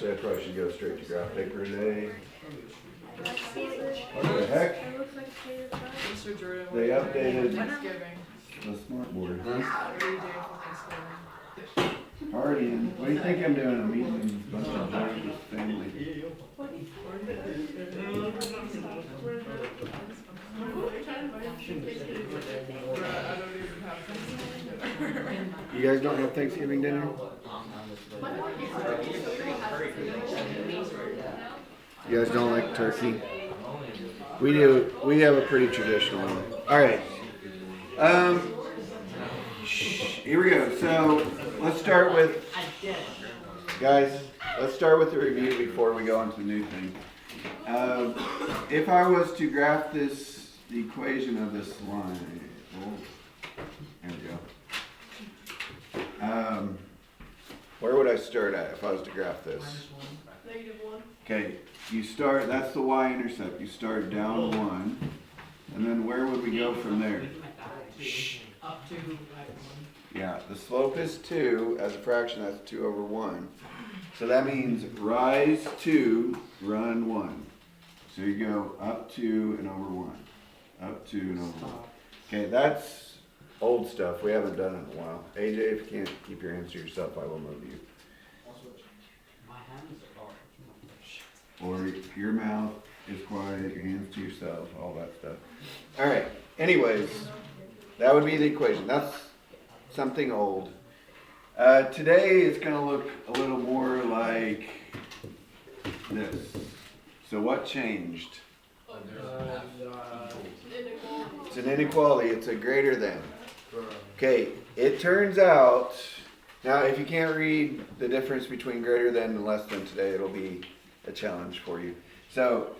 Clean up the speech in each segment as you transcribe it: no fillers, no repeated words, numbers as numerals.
Actually, I probably should go straight to graph paper today. What the heck? They updated the smart board. Partying. What do you think I'm doing? I'm meeting a bunch of joints with family. You guys don't have Thanksgiving dinner? You guys don't like turkey? We do. We have a pretty traditional one. All right. Here we go. So let's start with, guys. Let's start with the review before we go on to the new thing. If I was to graph the equation of this line, there we go. Where would I start at if I was to graph this? -1. Okay, you start, that's the y-intercept. You start down 1, and then where would we go from there? Up to 1. Yeah, the slope is 2 as a fraction, that's 2 over 1. So that means rise 2, run 1. So you go up 2 and over 1. Up 2 and over 1. Okay, that's old stuff. We haven't done it in a while. AJ, if you can't keep your hands to yourself, I will move you. Or your mouth is quiet, your hands to yourself, all that stuff. All right, anyways, that would be the equation. That's something old. Today it's going to look a little more like this. So what changed? It's an inequality. It's a greater than. Okay, it turns out, now if you can't read the difference between greater than and less than today, it'll be a challenge for you. So,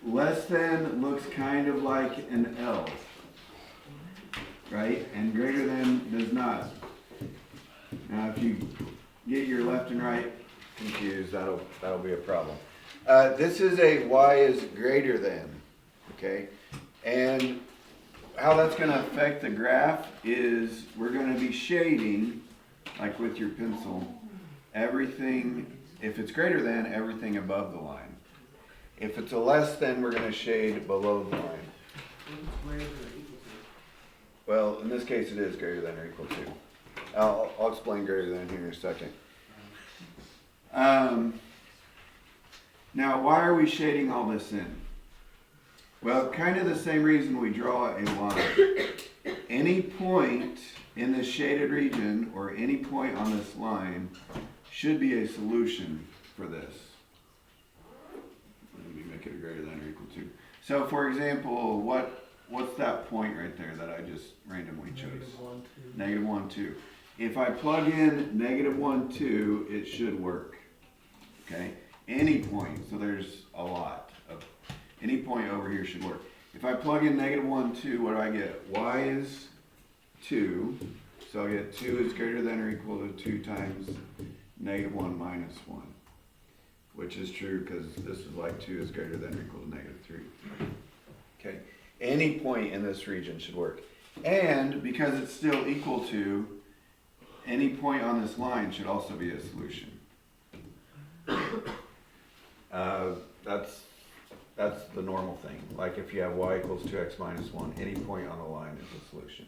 less than looks kind of like an L, right? And greater than does not. Now, if you get your left and right confused, that'll be a problem. This is a y is greater than, okay? And how that's going to affect the graph is we're going to be shading, like with your pencil, everything. If it's greater than, everything above the line. If it's a less than, we're going to shade below the line. Well, in this case, it is greater than or equal to. I'll explain greater than here in a second. Now, why are we shading all this in? Well, kind of the same reason we draw a line. Any point in this shaded region, or any point on this line, should be a solution for this. Let me make it a greater than or equal to. So for example, what's that point right there that I just randomly chose? -1, 2. If I plug in -1, 2, it should work. Okay? Any point, so there's a lot of, any point over here should work. If I plug in -1, 2, what do I get? Y is 2, so I get 2 is greater than or equal to 2 times -1 minus 1, which is true because this is like 2 is greater than or equal to -3. Okay, any point in this region should work. And because it's still equal to, any point on this line should also be a solution. That's the normal thing. Like if you have y equals 2x minus 1, any point on the line is a solution.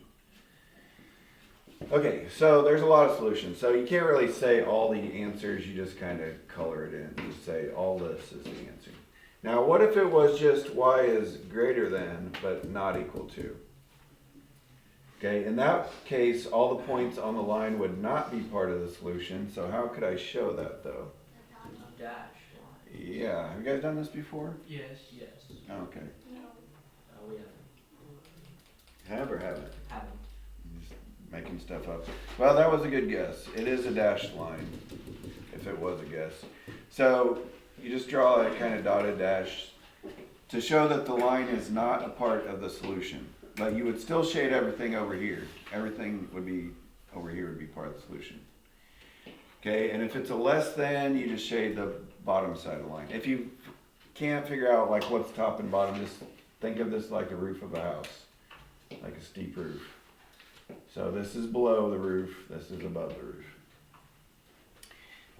Okay, so there's a lot of solutions. So you can't really say all the answers, you just kind of color it in. You say all this is the answer. Now what if it was just y is greater than, but not equal to? Okay, in that case, all the points on the line would not be part of the solution. So how could I show that though? Dash. Yeah, have you guys done this before? Yes. Oh, okay. No. We haven't. Have or haven't? Haven't. Just making stuff up. Well, that was a good guess. It is a dashed line, if it was a guess. So you just draw a kind of dotted dash to show that the line is not a part of the solution. But you would still shade everything over here. Everything would be over here would be part of the solution. Okay, and if it's a less than, you just shade the bottom side of the line. If you can't figure out like what's top and bottom, just think of this like a roof of a house, like a steep roof. So this is below the roof, this is above the roof.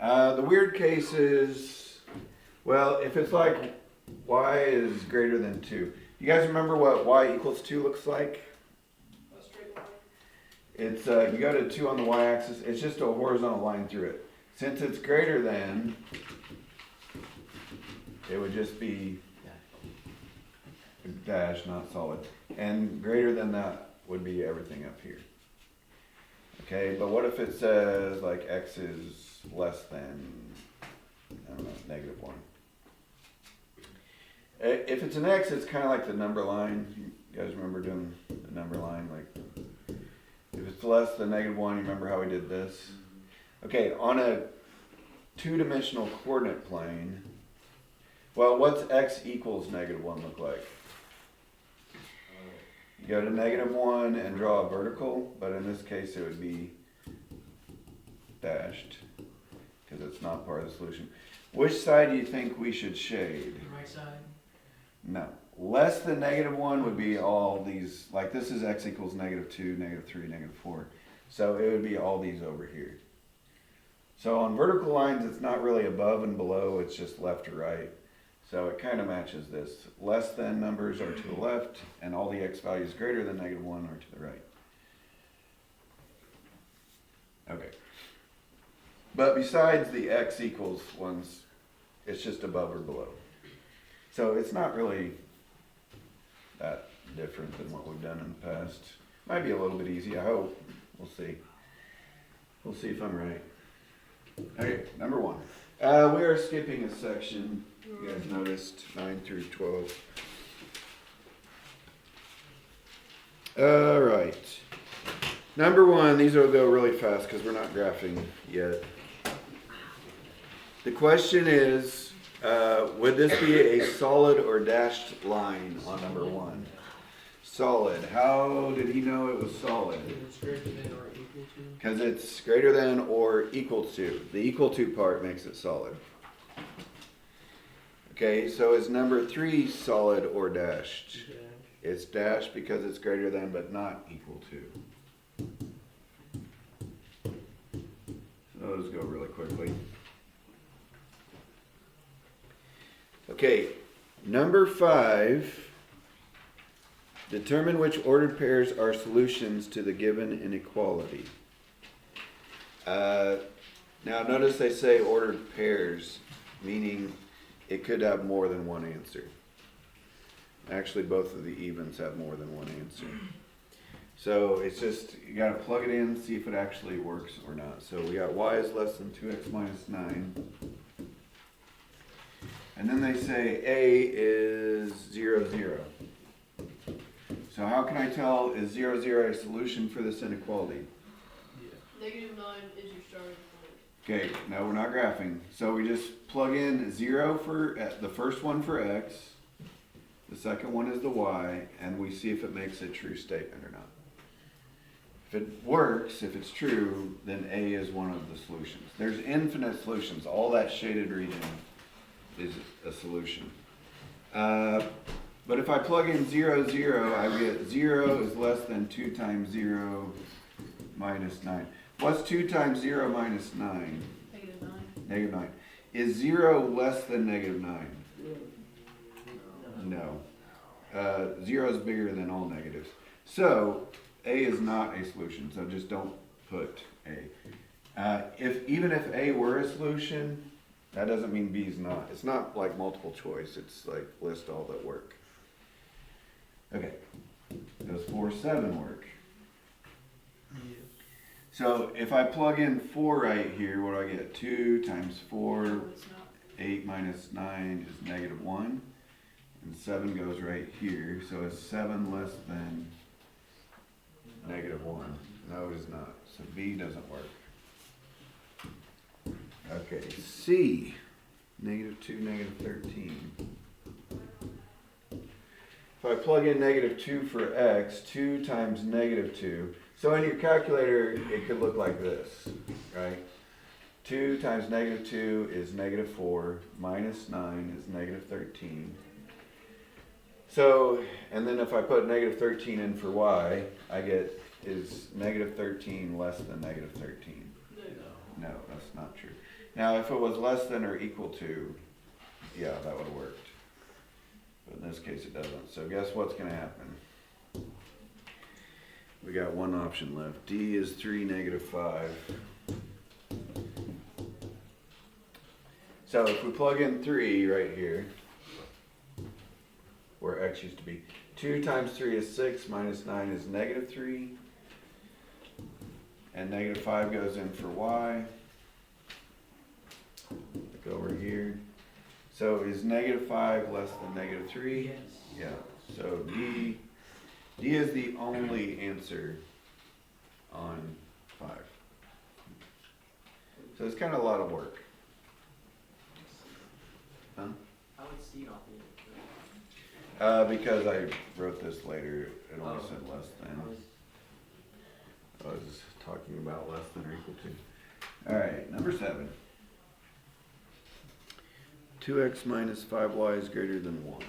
The weird case is, well, if it's like y is greater than 2. You guys remember what y equals 2 looks like? A straight line. It's, you go to 2 on the y-axis, it's just a horizontal line through it. Since it's greater than, it would just be dash, not solid. And greater than that would be everything up here. Okay, but what if it says like x is less than, I don't know, -1? If it's an x, it's kind of like the number line. You guys remember doing the number line? Like, if it's less than -1, you remember how we did this? Okay, on a two-dimensional coordinate plane, well, what's x equals -1 look like? You go to -1 and draw a vertical, but in this case it would be dashed, because it's not part of the solution. Which side do you think we should shade? The right side. No. Less than -1 would be all these, like this is x equals -2, -3, -4. So it would be all these over here. So on vertical lines, it's not really above and below, it's just left or right. So it kind of matches this. Less than numbers are to the left, and all the x values greater than -1 are to the right. Okay. But besides the x equals ones, it's just above or below. So it's not really that different than what we've done in the past. Might be a little bit easy, I hope. We'll see. We'll see if I'm right. Okay, number 1. We are skipping a section. You guys noticed 9 through 12. All right. Number 1, these will go really fast because we're not graphing yet. The question is, would this be a solid or dashed line on number 1? Solid. How did he know it was solid? It's greater than or equal to. Because it's greater than or equal to. The equal to part makes it solid. Okay, so is number 3 solid or dashed? Dash. It's dashed because it's greater than but not equal to. So those go really quickly. Okay, number 5. Determine which ordered pairs are solutions to the given inequality. Now notice they say ordered pairs, meaning it could have more than one answer. Actually, both of the evens have more than one answer. So it's just, you gotta plug it in, see if it actually works or not. So we got y is less than 2x minus 9. And then they say a is 0, 0. So how can I tell, is 0, 0 a solution for this inequality? Yeah. -9 is your starting point. Okay, now we're not graphing. So we just plug in 0 for the first one for x, the second one is the y, and we see if it makes a true statement or not. If it works, if it's true, then a is one of the solutions. There's infinite solutions. All that shaded region is a solution. But if I plug in 0, 0, I get 0 is less than 2 times 0 minus 9. What's 2 times 0 minus 9? -9. -9. Is 0 less than -9? No. 0 is bigger than all negatives. So a is not a solution, so just don't put a. Even if a were a solution, that doesn't mean b is not. It's not like multiple choice, it's like list all that work. Okay, does 4, 7 work? Yeah. So if I plug in 4 right here, what do I get? 2 times 4, No, it's not. 8 minus 9 is -1. And 7 goes right here, so is 7 less than -1? No, it is not. So B doesn't work. Okay, C, -2, -13. If I plug in -2 for x, 2 times -2. So in your calculator, it could look like this, right? 2 times -2 is -4, minus 9 is -13. So, and then if I put -13 in for y, I get, is -13 less than -13? No. No, that's not true. Now, if it was less than or equal to, yeah, that would have worked. But in this case, it doesn't. So guess what's going to happen? We got one option left. D is 3, -5. So if we plug in 3 right here, where x used to be, 2 times 3 is 6, minus 9 is -3. And -5 goes in for y. Look over here. So is -5 less than -3? Yes. Yeah. So D is the only answer on 5. So it's kind of a lot of work. Huh? I would see it off the end. Because I wrote this later, it only Oh. said less than. I was talking about less than or equal to. Alright, number 7. 2x minus 5y is greater than 1.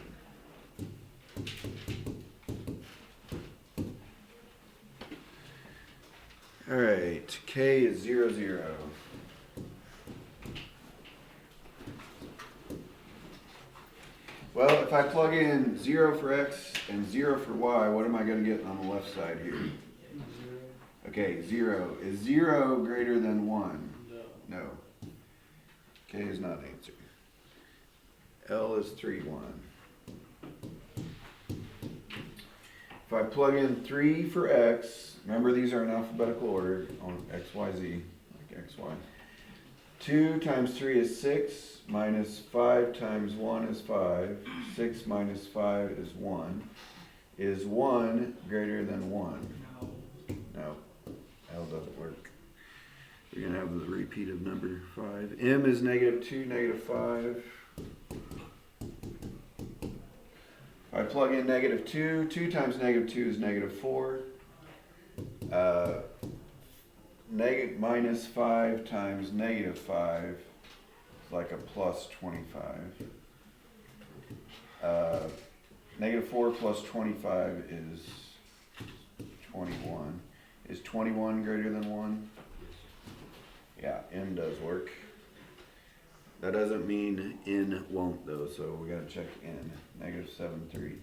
Alright, k is 0, 0. Well, if I plug in 0 for x and 0 for y, what am I going to get on the left side here? 0. Okay, 0. Is 0 greater than 1? No. No. K is not the answer. L is 3, 1. If I plug in 3 for x, remember these are in alphabetical order on x, y, z, like x, y. 2 times 3 is 6, minus 5 times 1 is 5, 6 minus 5 is 1. Is 1 greater than 1? No. L doesn't work. We're going to have the repeat of number 5. M is -2, -5. If I plug in -2, 2 times -2 is -4. Minus 5 times -5 is like a plus 25. -4 plus 25 is 21. Is 21 greater than 1? Yeah, n does work. That doesn't mean n won't though, so we gotta check n. -7, 3.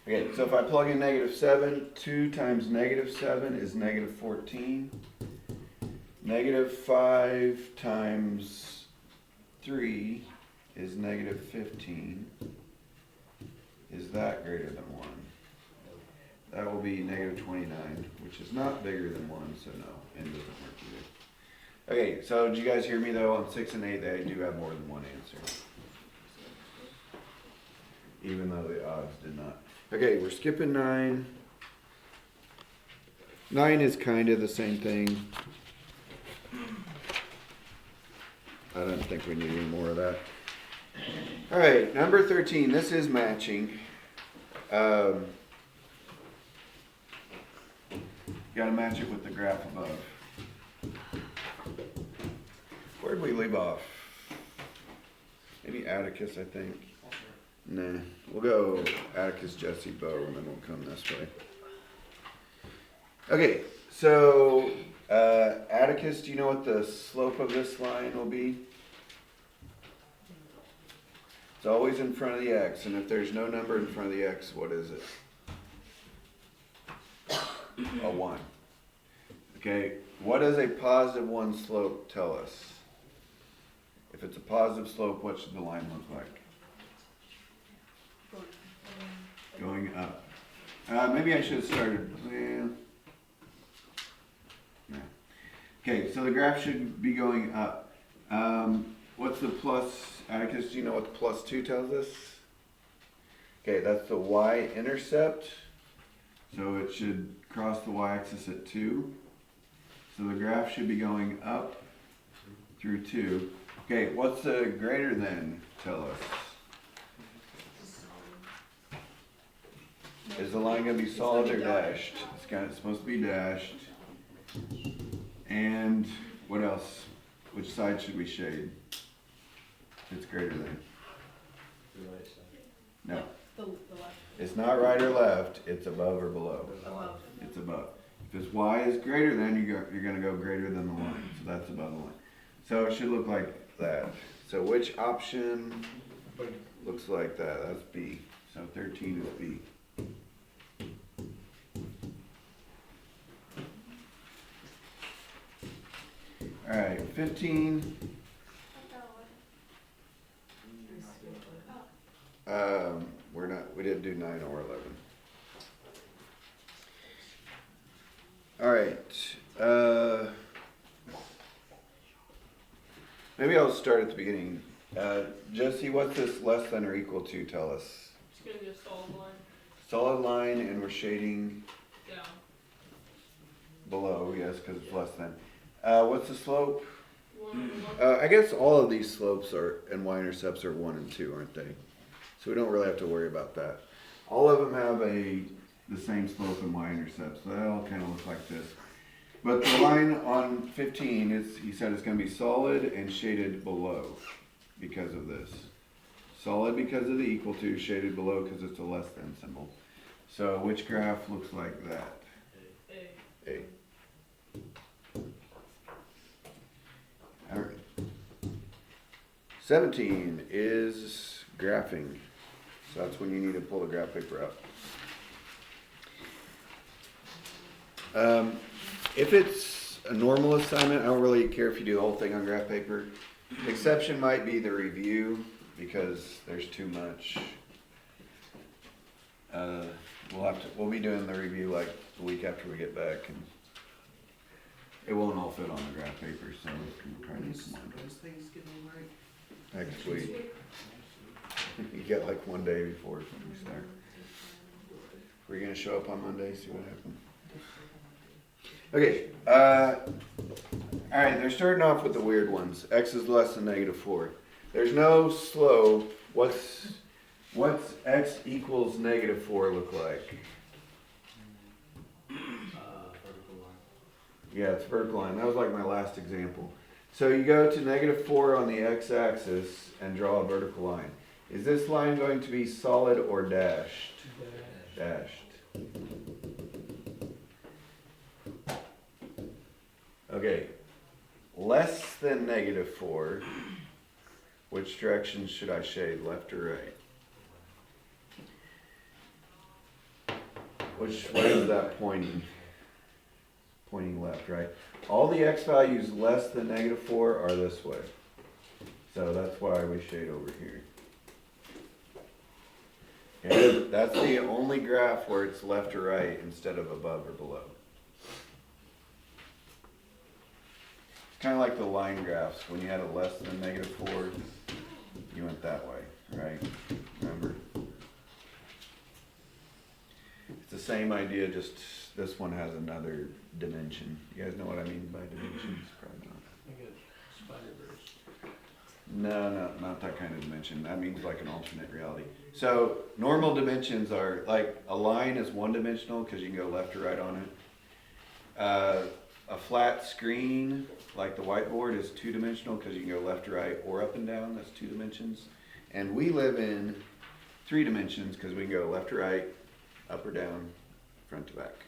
Okay, so if I plug in -7, 2 times -7 is -14. -5 times 3 is -15. Is that greater than 1? That will be -29, which is not bigger than 1, so no, n doesn't work either. Okay, so did you guys hear me though? On 6 and 8, they do have more than one answer. Even though the odds did not. Okay, we're skipping 9. 9 is kind of the same thing. I don't think we need any more of that. Alright, number 13. This is matching. Got to match it with the graph above. Where did we leave off? Maybe Atticus, I think. Nah, we'll go Atticus, Jesse, Bo, and then we'll come this way. Okay, so Atticus, do you know what the slope of this line will be? It's always in front of the x, and if there's no number in front of the x, what is it? A 1. Okay, what does a positive 1 slope tell us? If it's a positive slope, what should the line look like? Going up. Maybe I should have started. Yeah. Okay, so the graph should be going up. What's the plus? Atticus, do you know what the +2 tells us? Okay, that's the y-intercept. So it should cross the y-axis at 2. So the graph should be going up through 2. Okay, what's the greater than tell us? Is the line going to be solid or dashed? It's supposed to be dashed. And what else? Which side should we shade? It's greater than. No. The left. It's not right or left. It's above or below. Above. It's above. If it's y is greater than, you're gonna go greater than the line, so that's above the line. So it should look like that. So which option looks like that? That's B. So 13 is B. All right, 15. We didn't do 9 or 11. All right. Maybe I'll start at the beginning. Jesse, what's this less than or equal to tell us? It's gonna be a solid line Solid line, and we're shading down. below, yes, because it's less than. What's the slope? 1 over 1. I guess all of these slopes are and y-intercepts are 1 and 2, aren't they? So we don't really have to worry about that. All of them have the same slope and y-intercept, so they all kind of look like this. But the line on 15 is, he said it's going to be solid and shaded below because of this. Solid because of the equal to, shaded below because it's a less than symbol. So which graph looks like that? A. A. All right. 17 is graphing. So that's when you need to pull the graph paper out. If it's a normal assignment, I don't really care if you do the whole thing on graph paper. Exception might be the review because there's too much. We'll be doing the review like the week after we get back, and it won't all fit on the graph paper, so we'll try to do some on Those things get me right. next week. You get like one day before we start. We're gonna show up on Monday, see what happens. Okay, alright, they're starting off with the weird ones. X is less than -4. There's no slope. What's x equals -4 look like? Vertical line. Yeah, it's vertical line. That was like my last example. So you go to -4 on the x-axis and draw a vertical line. Is this line going to be solid or dashed? Dashed. Okay, less than -4, which direction should I shade, left or right? Which way is that pointing? Pointing left, right? All the x values less than -4 are this way. So that's why we shade over here. And that's the only graph where it's left or right instead of above or below. Kind of like the line graphs. When you had a less than -4, you went that way, right? Remember? It's the same idea, just this one has another dimension. You guys know what I mean by dimensions? Probably not. I get Spider-Verse. No, not that kind of dimension. That means like an alternate reality. So normal dimensions are like a line is one dimensional because you can go left or right on it. A flat screen like the whiteboard is 2-dimensional because you can go left or right or up and down. That's 2 dimensions. And we live in 3 dimensions because we can go left or right, up or down, front to back.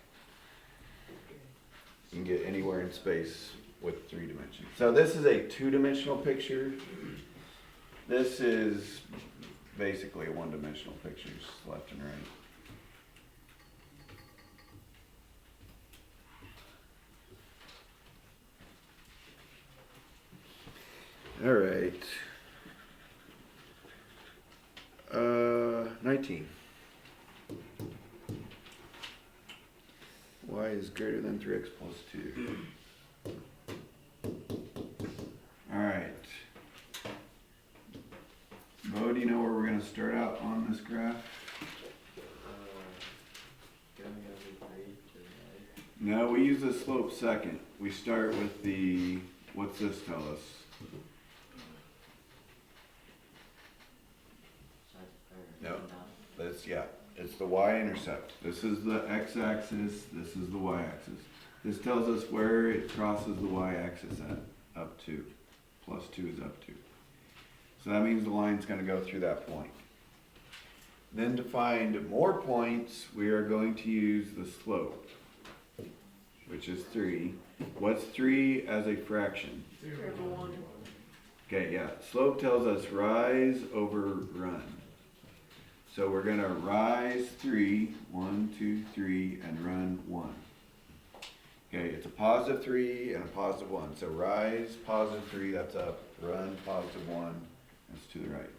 You can get anywhere in space with 3 dimensions. So this is a 2-dimensional picture. This is basically a 1-dimensional picture, just left and right. All right. 19. Y is greater than 3x plus 2. All right. Bo, do you know where we're going to start out on this graph? No, we use the slope second. We start with the, what's this tell us? No, that's, yeah, it's the y-intercept. This is the x-axis, this is the y-axis. This tells us where it crosses the y-axis at, up to. Plus 2 is up to. So that means the line's going to go through that point. Then to find more points, we are going to use the slope. which is 3. What's 3 as a fraction? 3/1. Okay, yeah. Slope tells us rise over run. So we're going to rise 3, 1, 2, 3, and run 1. Okay, it's a positive 3 and a positive 1. So rise positive 3, that's up. Run positive 1, that's to the right.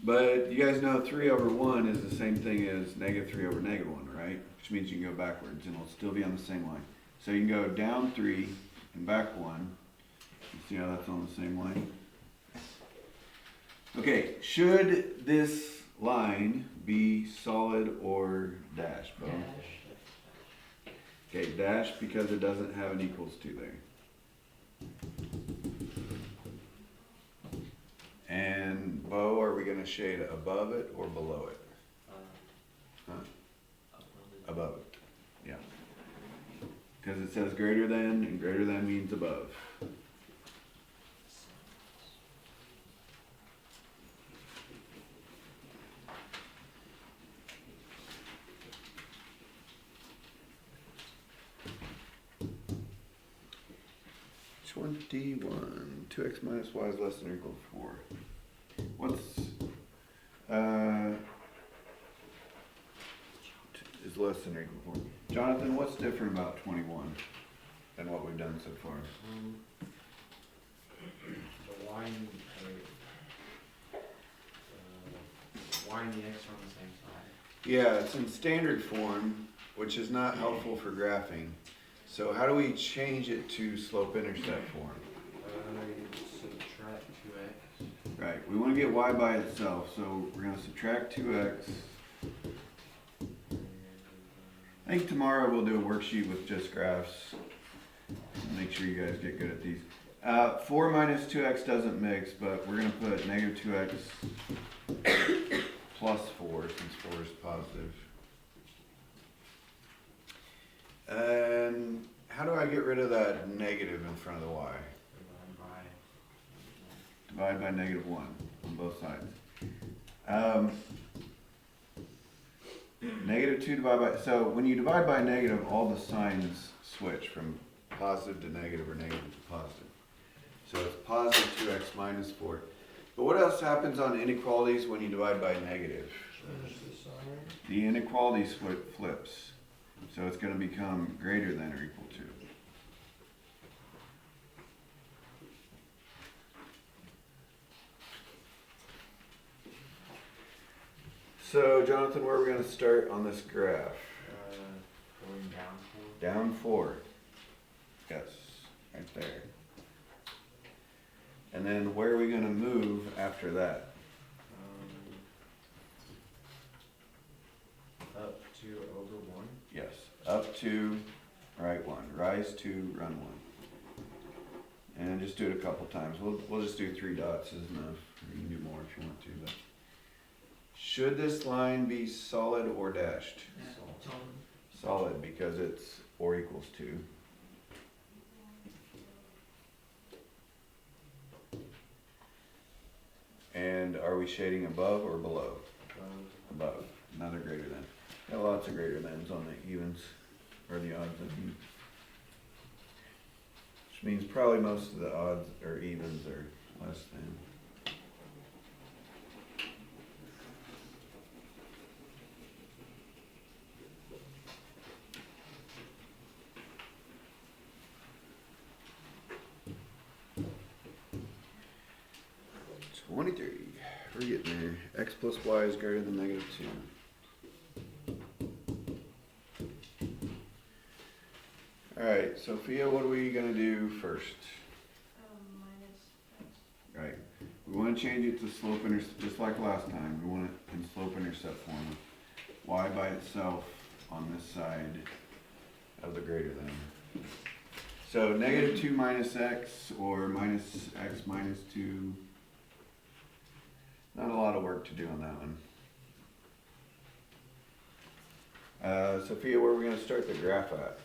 But you guys know 3 over 1 is the same thing as negative 3 over negative 1, right? Which means you can go backwards and it'll still be on the same line. So you can go down 3 and back 1. You see how that's on the same line? Okay, should this line be solid or dash, Bo? Okay, dash because it doesn't have an equals to there. And Bo, are we gonna shade above it or below it? Huh? Above it, yeah. Because it says greater than, and greater than means above. $21. 2x minus y is less than or equal to 4. What's is less than or equal to 4? Jonathan, what's different about 21 than what we've done so far? The y and y and the x are on the same side. Yeah, it's in standard form, which is not helpful for graphing. So how do we change it to slope-intercept form? Subtract 2x. Right, we want to get y by itself, so we're going to subtract 2x. I think tomorrow we'll do a worksheet with just graphs. Make sure you guys get good at these. 4 minus 2x doesn't mix, but we're going to put negative 2x plus 4 since 4 is positive. And how do I get rid of that negative in front of the y? Divide by negative 1 on both sides. Negative 2 divided by, so when you divide by negative, all the signs switch from positive to negative or negative to positive. So it's positive 2x minus 4. But what else happens on inequalities when you divide by negative? The inequality flips. So it's going to become greater than or equal to. So, Jonathan, where are we going to start on this graph? Going down 4. Down 4. Yes, right there. And then where are we going to move after that? Up to over 1. Yes, up to, right 1. Rise to, run 1. And just do it a couple times. We'll just do 3 dots is enough. You can do more if you want to, but. Should this line be solid or dashed? Solid because it's or equals to. And are we shading above or below? Above. Another greater than. Got lots of greater thans on the evens, or the odds, I mean. Which means probably most of the odds or evens are less than. We're getting there. X plus y is greater than negative 2. Alright, Sophia, what are we going to do first? Minus x. Right. We want to change it to slope-intercept, just like last time. We want it in slope-intercept form. Y by itself on this side of the greater than. So negative 2 minus x or minus x minus 2. Not a lot of work to do on that one. Sophia, where are we going to start the graph at?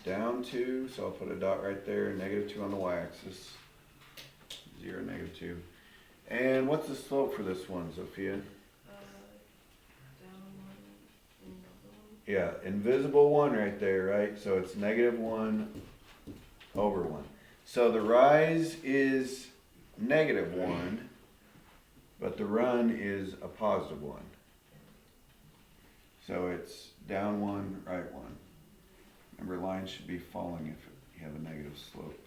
Down 2, so I'll put a dot right there, negative 2 on the y-axis. 0, negative 2. And what's the slope for this one, Sophia? Down 1 and Yeah, invisible 1 right there, right? So it's negative 1 over 1. So the rise is negative 1, but the run is a positive 1. So it's down 1, right 1. Remember, lines should be falling if you have a negative slope.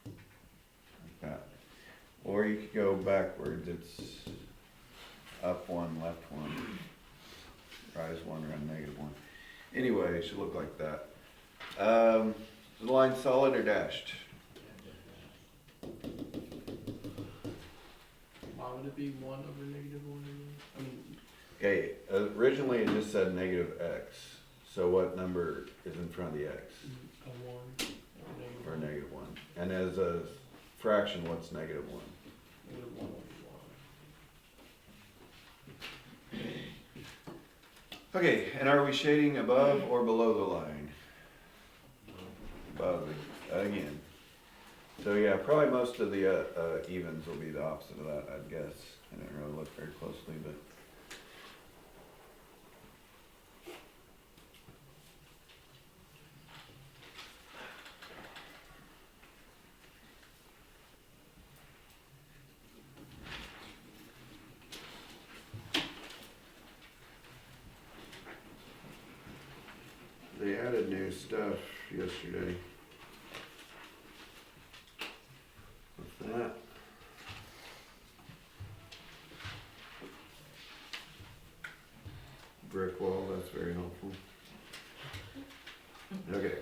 Like that. Or you could go backwards. It's up 1, left 1. Rise 1, run negative 1. Anyway, it should look like that. Is the line solid or dashed? Why would it be 1 over negative 1 again? I mean, Okay, originally it just said negative x. So what number is in front of the x? a 1 Or negative 1. And as a fraction, what's negative 1? Negative 1 over 1. Okay, and are we shading above or below the line? Above again. So yeah, probably most of the evens will be the opposite of that, I'd guess. I didn't really look very closely, but. They added new stuff yesterday. What's that? Brick wall, that's very helpful. Okay.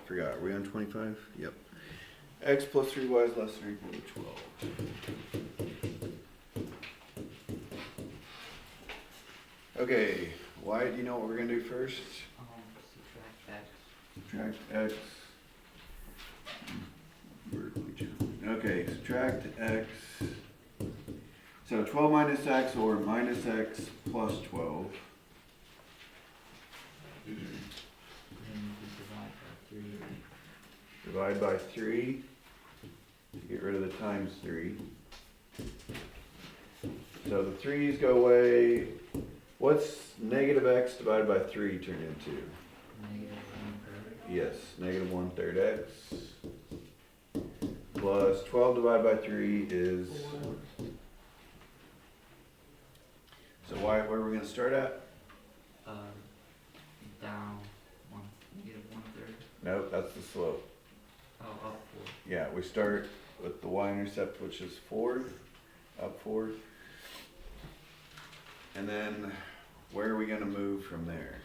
Forgot, are we on 25? Yep. X plus 3y is less than or equal to 12. Okay, y, do you know what we're going to do first? Subtract x. Okay, subtract x. So 12 minus x or minus x plus 12. Divide by 3 to get rid of the times 3. So the 3's go away. What's negative x divided by 3 turn into? Negative 1/3. Yes, negative 1/3 x. Plus 12 divided by 3 is... So where are we going to start at? Down negative 1/3. Nope, that's the slope. Oh, up 4. Yeah, we start with the y-intercept, which is 4, up 4. And then where are we going to move from there?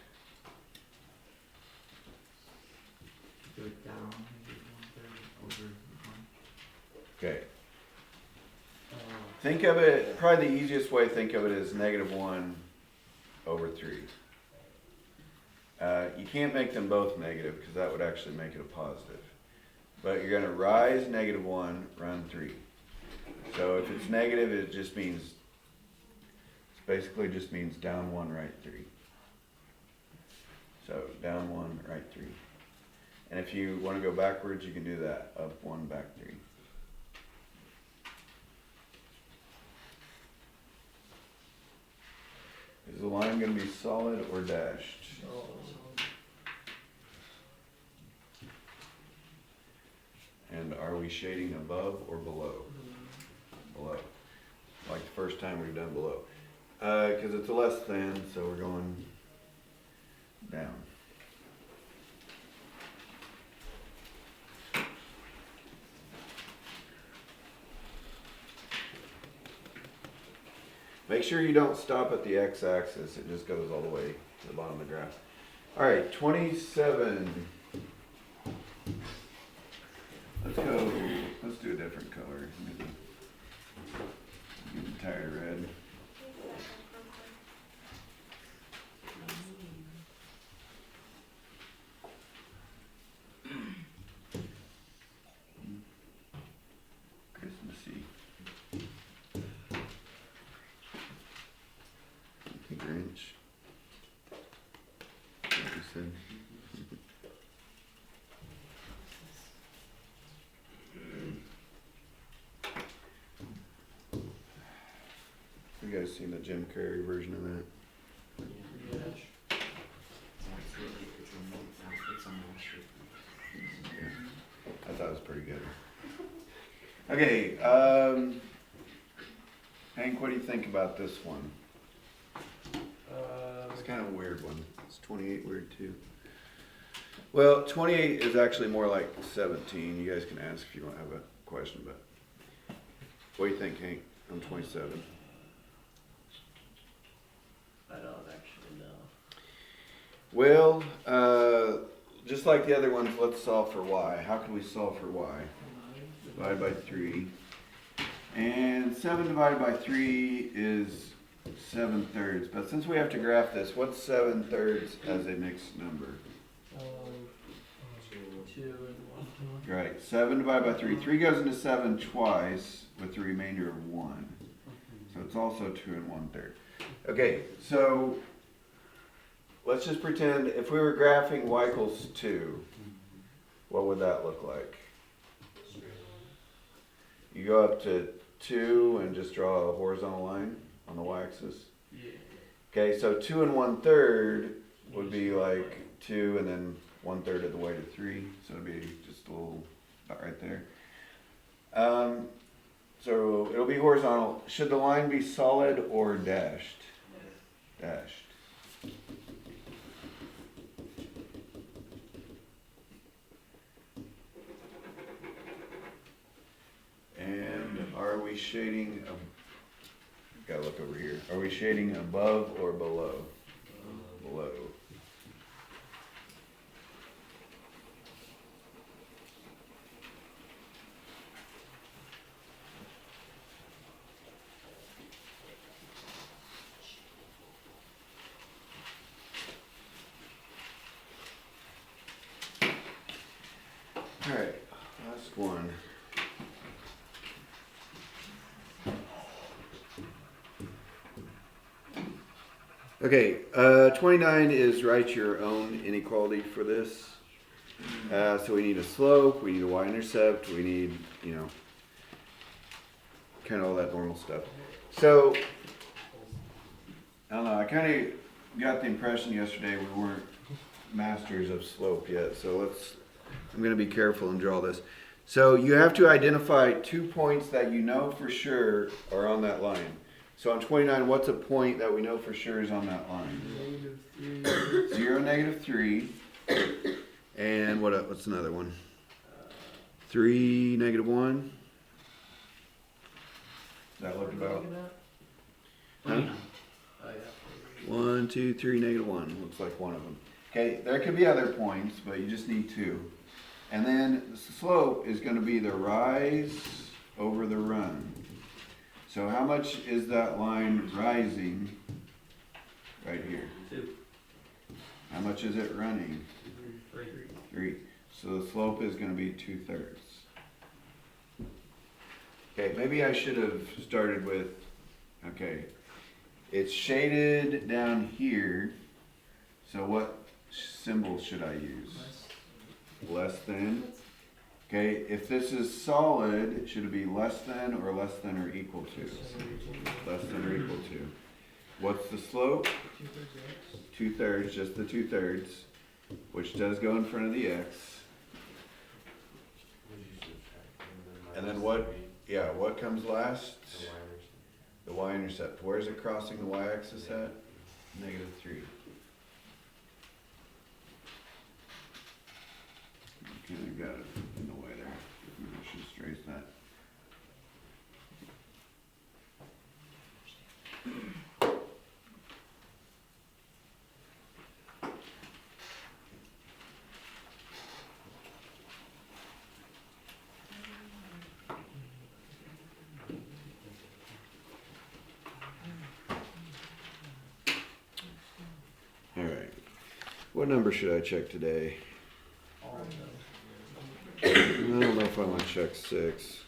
Go down negative 1/3 over 1. Okay. Uh, Think of it, probably the easiest way to think of it is negative 1 over 3. You can't make them both negative because that would actually make it a positive. But you're going to rise negative 1, run 3. So if it's negative, it just means, it basically just means down 1, right 3. So down 1, right 3. And if you want to go backwards, you can do that, up 1, back 3. Is the line going to be solid or dashed? And are we shading above or below? Below. Like the first time we've done below. Because it's a less than, so we're going down. Make sure you don't stop at the x-axis. It just goes all the way to the bottom of the graph. All right, 27. Let's go, let's do a different color. I'm getting tired of red. Christmassy. Grinch. Like you said. guys seen the Jim Carrey version of that? Yeah. It's absolutely, it's remote now, it's on Wall Street. Yeah, I thought it was pretty good. Okay, Hank, what do you think about this one? It's kind of a weird one. It's 28 weird too. Well, 28 is actually more like 17. You guys can ask if you want to have a question, but what do you think, Hank, on 27? I don't actually know. Well, just like the other ones, let's solve for y. How can we solve for y? Divided by 3. And 7 divided by 3 is 7/3. But since we have to graph this, what's 7/3 as a mixed number? 2 and 1. Right, 7 divided by 3. 3 goes into 7 twice with the remainder of 1. So it's also 2 and 1/3. Okay, so let's just pretend if we were graphing y equals 2, what would that look like? You go up to 2 and just draw a horizontal line on the y-axis. Yeah. Okay, so 2 and 1/3 would be like 2 and then 1/3 of the way to 3. So it'd be just a little dot right there. So it'll be horizontal. Should the line be solid or dashed? Dashed. And are we shading, gotta look over here. Are we shading above or below? Below. All right, last one. Okay, 29 is write your own inequality for this. So we need a slope, we need a y-intercept, we need, kind of all that normal stuff. So, I don't know, I kind of got the impression yesterday we weren't masters of slope yet, so I'm going to be careful and draw this. So you have to identify 2 points that you know for sure are on that line. So on 29, what's a point that we know for sure is on that line? -3. 0, -3. And what's another one? 3, -1. That look about? Huh? Oh, yeah. 1, 2, 3, -1. Looks like one of them. Okay, there could be other points, but you just need 2. And then the slope is going to be the rise over the run. So how much is that line rising right here? 2. How much is it running? 3. 3. So the slope is going to be 2/3. Okay, maybe I should have started with, okay, it's shaded down here. So what symbol should I use? Less than. Okay, if this is solid, should it be less than or equal to? Less than or equal to. What's the slope? 2/3, just the 2/3, which does go in front of the x. And then what? Yeah, what comes last? The y-intercept. Where is it crossing the y-axis at? -3. Okay, I got it in the way there. Maybe I should just trace that. All right. What number should I check today? All of them. I don't know if I want to check 6.